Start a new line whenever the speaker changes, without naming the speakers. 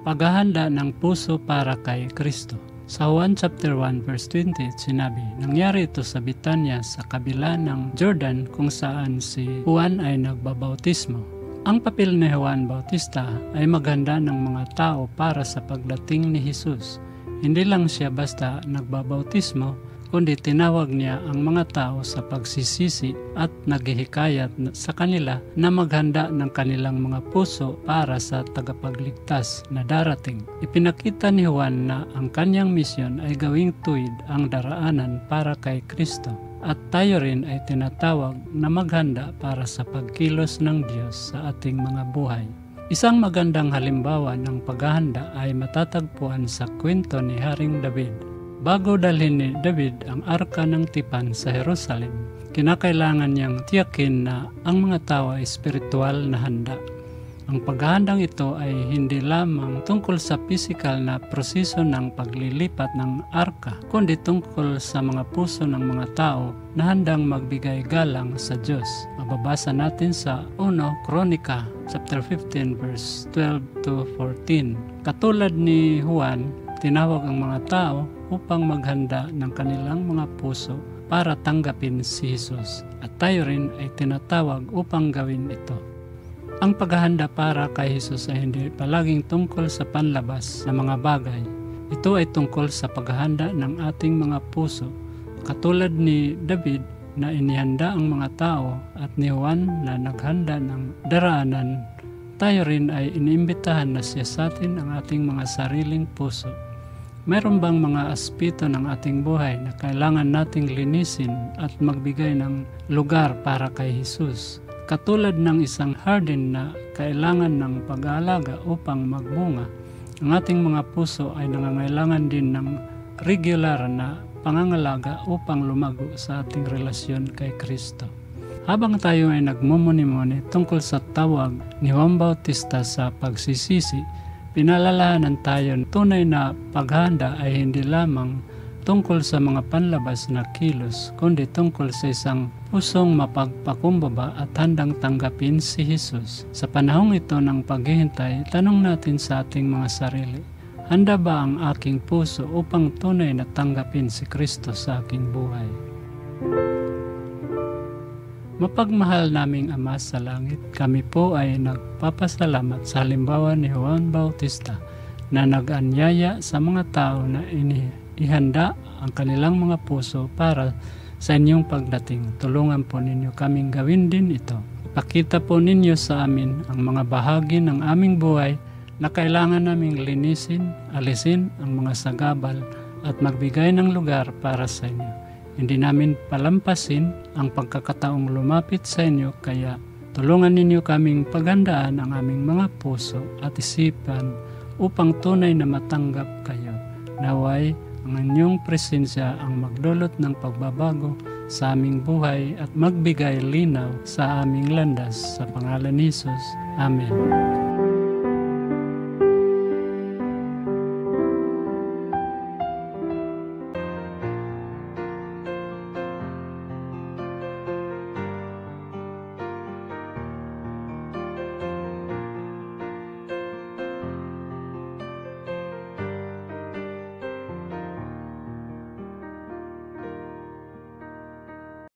Paghahanda ng puso para kay Kristo. Sa Juan chapter 1 verse 20 sinabi, nangyari ito sa Betania sa kabila ng Jordan kung saan si Juan ay nagbabautismo. Ang papel ni Juan Bautista ay maghanda ng mga tao para sa pagdating ni Jesus. Hindi lang siya basta nagbabautismo, kundi tinawag niya ang mga tao sa pagsisisi at naghihikayat sa kanila na maghanda ng kanilang mga puso para sa tagapagligtas na darating. Ipinakita ni Juan na ang kanyang misyon ay gawing tuwid ang daraanan para kay Kristo. At tayo rin ay tinatawag na maghanda para sa pagkilos ng Diyos sa ating mga buhay. Isang magandang halimbawa ng paghahanda ay matatagpuan sa kwento ni Haring David. Bago dalhin ni David ang arka ng tipan sa Jerusalem, kinakailangan niyang tiyakin na ang mga tao ay espiritual na handa. Ang paghahandang ito ay hindi lamang tungkol sa pisikal na proseso ng paglilipat ng arka, kundi tungkol sa mga puso ng mga tao na handang magbigay galang sa Diyos. Mababasa natin sa 1 Kronika chapter 15 verse 12 to 14. Katulad ni Juan, tinawag ang mga tao upang maghanda ng kanilang mga puso para tanggapin si Jesus. At tayo rin ay tinatawag upang gawin ito. Ang paghahanda para kay Jesus ay hindi palaging tungkol sa panlabas na mga bagay. Ito ay tungkol sa paghahanda ng ating mga puso. Katulad ni David na inihanda ang mga tao at ni Juan na naghanda ng daraanan, tayo rin ay iniimbitahan na siyasatin ang ating mga sariling puso. Mayroon bang mga aspeto ng ating buhay na kailangan nating linisin at magbigay ng lugar para kay Jesus? Katulad ng isang garden na kailangan ng pag-aalaga upang magbunga, ang ating mga puso ay nangangailangan din ng regular na pangangalaga upang lumago sa ating relasyon kay Kristo. Habang tayo ay nagmumuni-muni tungkol sa tawag ni Juan Bautista sa pagsisisi, pinalalahanan tayo tunay na paghahanda ay hindi lamang tungkol sa mga panlabas na kilos, kundi tungkol sa isang pusong mapagpakumbaba at handang tanggapin si Jesus. Sa panahong ito ng paghihintay, tanong natin sa ating mga sarili, handa ba ang aking puso upang tunay na tanggapin si Kristo sa aking buhay? Mapagmahal naming Ama sa langit, kami po ay nagpapasalamat sa halimbawa ni Juan Bautista na nag-anyaya sa mga tao na ihanda ang kanilang mga puso para sa inyong pagdating. Tulungan po ninyo kaming gawin din ito. Ipakita po ninyo sa amin ang mga bahagi ng aming buhay na kailangan naming linisin, alisin ang mga sagabal at magbigay ng lugar para sa inyo. Hindi namin palampasin ang pagkakataong lumapit sa inyo, kaya tulungan ninyo kaming paghandaan ang aming mga puso at isipan upang tunay na matanggap kayo. Naway ang inyong presensya ang magdulot ng pagbabago sa aming buhay at magbigay linaw sa aming landas. Sa pangalan ni Jesus. Amen.